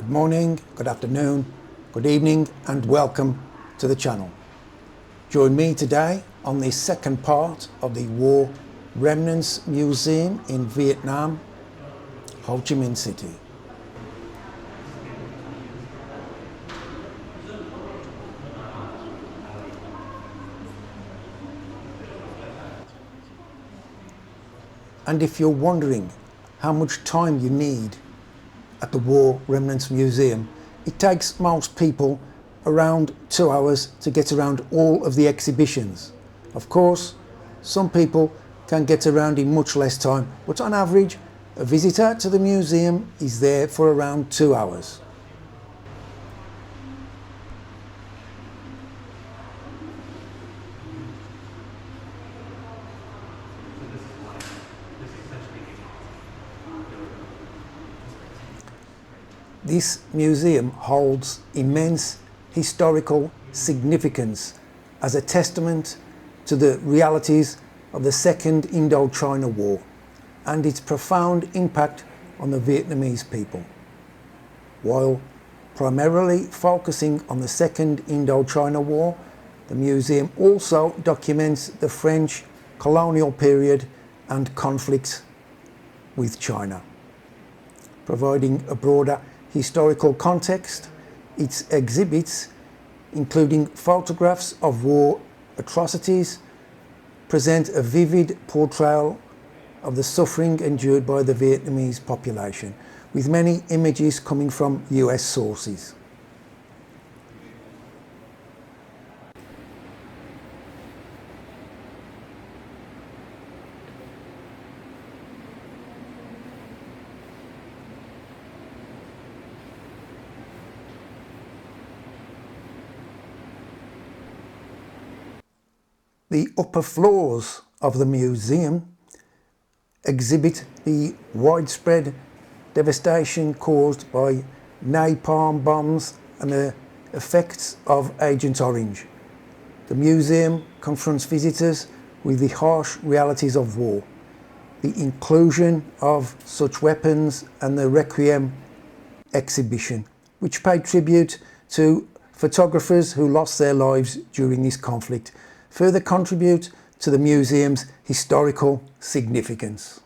Good morning, good afternoon, good evening, and welcome to the channel. Join me today on the second part of the War Remnants Museum in Vietnam, Ho Chi Minh City. And if you're wondering how much time you need at the War Remnants Museum, it takes most people around 2 hours to get around all of the exhibitions. Of course, some people can get around in much less time, but on average, a visitor to the museum is there for around 2 hours. This museum holds immense historical significance as a testament to the realities of the Second Indochina War and its profound impact on the Vietnamese people. While primarily focusing on the Second Indochina War, the museum also documents the French colonial period and conflicts with China. Providing a broader historical context, its exhibits, including photographs of war atrocities, present a vivid portrayal of the suffering endured by the Vietnamese population, with many images coming from US sources. The upper floors of the museum exhibit the widespread devastation caused by napalm bombs and the effects of Agent Orange. The museum confronts visitors with the harsh realities of war, the inclusion of such weapons, and the Requiem exhibition, which paid tribute to photographers who lost their lives during this conflict, further contribute to the museum's historical significance.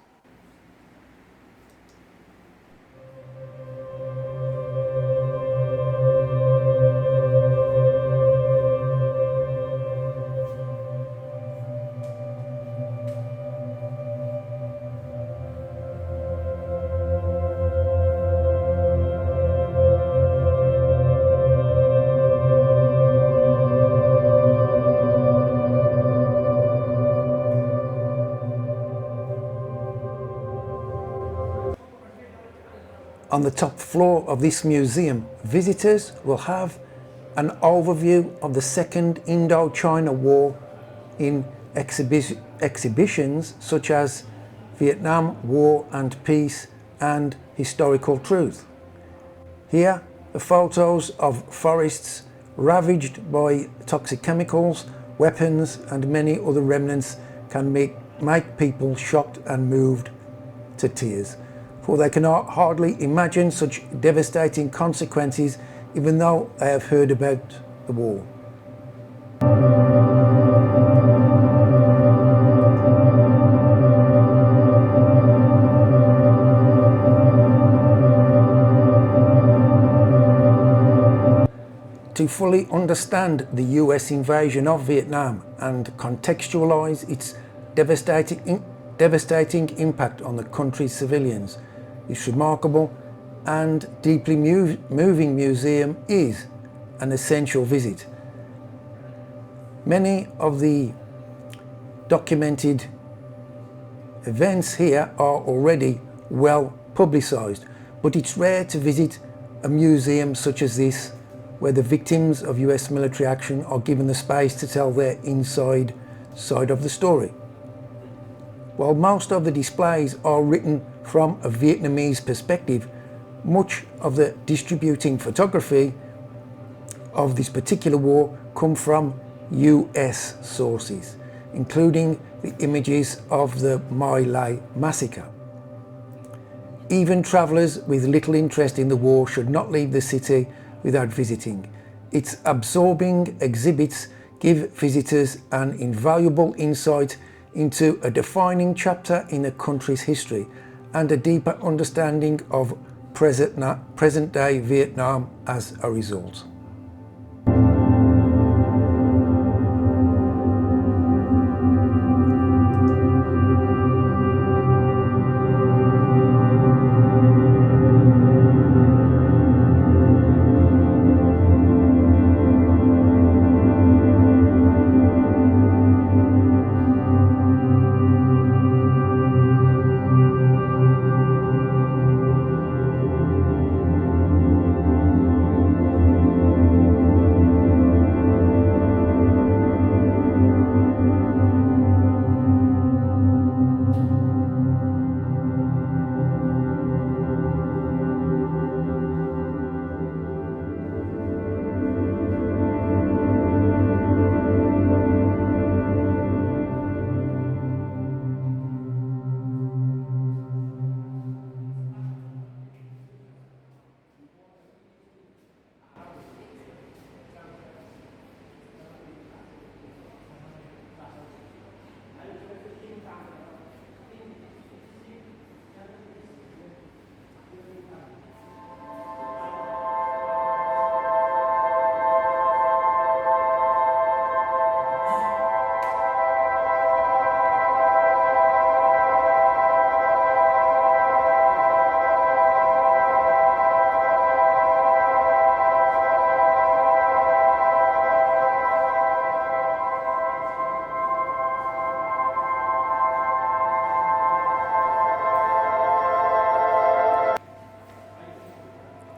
On the top floor of this museum, visitors will have an overview of the Second Indochina War in exhibitions such as Vietnam War and Peace and Historical Truth. Here, the photos of forests ravaged by toxic chemicals, weapons, and many other remnants can make people shocked and moved to tears, for they cannot hardly imagine such devastating consequences even though they have heard about the war. To fully understand the US invasion of Vietnam and contextualize its devastating impact on the country's civilians, this remarkable and deeply moving museum is an essential visit. Many of the documented events here are already well publicized, but it's rare to visit a museum such as this, where the victims of US military action are given the space to tell their inside side of the story. While most of the displays are written from a Vietnamese perspective, much of the distributing photography of this particular war come from US sources, including the images of the My Lai massacre. Even travellers with little interest in the war should not leave the city without visiting. Its absorbing exhibits give visitors an invaluable insight into a defining chapter in a country's history and a deeper understanding of present-day Vietnam as a result.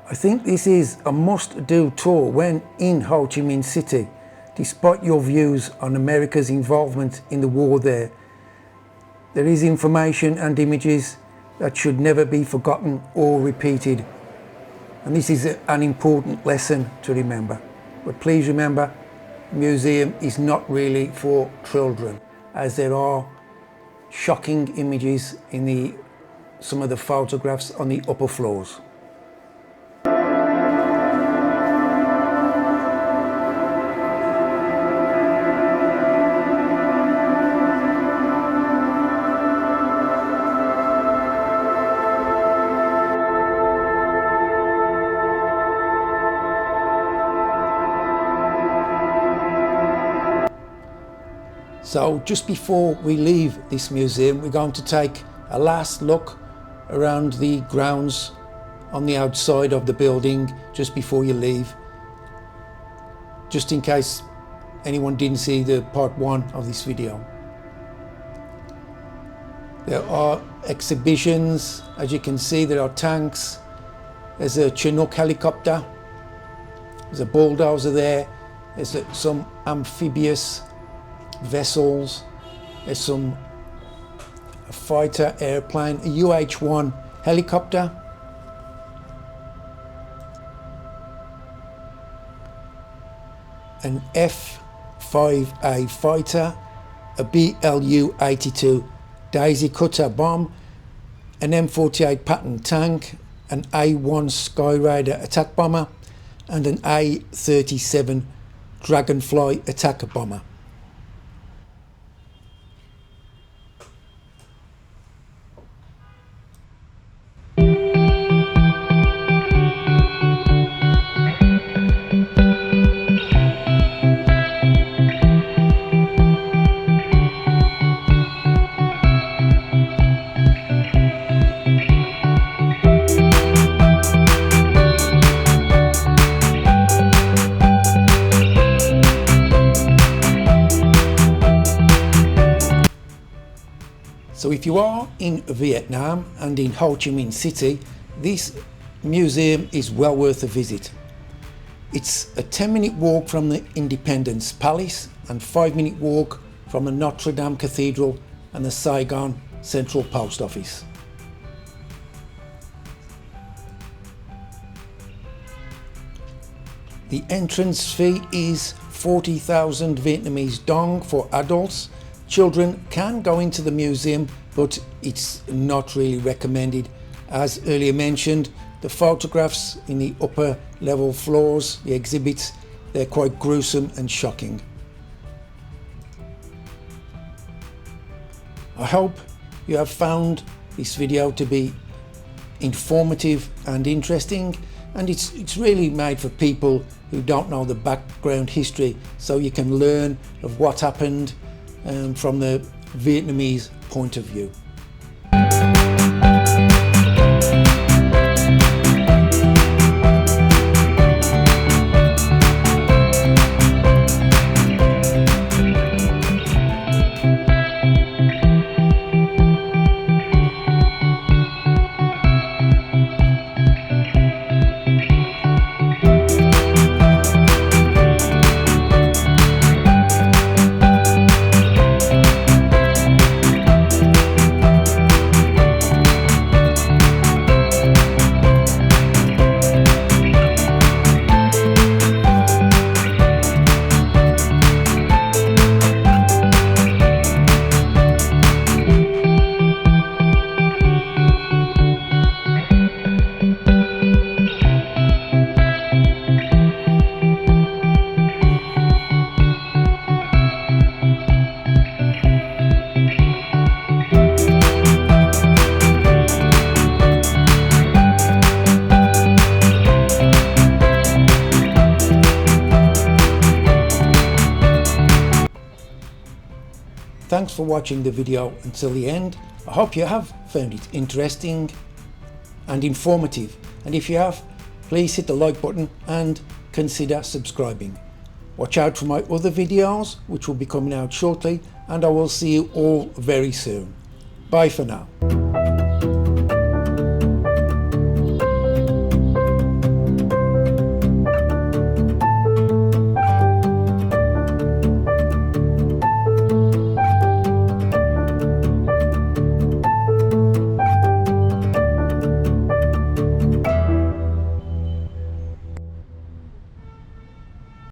I think this is a must-do tour when in Ho Chi Minh City, despite your views on America's involvement in the war there. There is information and images that should never be forgotten or repeated. And this is an important lesson to remember. But please remember, the museum is not really for children, as there are shocking images in some of the photographs on the upper floors. So just before we leave this museum, we're going to take a last look around the grounds on the outside of the building just before you leave, just in case anyone didn't see the part 1 of this video. There are exhibitions, as you can see. There are tanks, there's a Chinook helicopter, there's a bulldozer there, there's some amphibious vessels, there's a fighter airplane, a UH-1 helicopter, an F-5A fighter, a BLU-82 Daisy Cutter bomb, an M48 Patton tank, an A-1 Skyraider attack bomber, and an A-37 Dragonfly attack bomber. So if you are in Vietnam and in Ho Chi Minh City, this museum is well worth a visit. It's a 10-minute walk from the Independence Palace and 5-minute walk from the Notre Dame Cathedral and the Saigon Central Post Office. The entrance fee is 40,000 Vietnamese dong for adults. Children can go into the museum, but it's not really recommended As earlier mentioned, the photographs in the upper level floors, the exhibits, they're quite gruesome and shocking. I hope you have found this video to be informative and interesting, and it's really made for people who don't know the background history, so you can learn of what happened from the Vietnamese point of view. Thanks for watching the video until the end. I hope you have found it interesting and informative, and if you have, please hit the like button and consider subscribing. Watch out for my other videos which will be coming out shortly, and I will see you all very soon. Bye for now.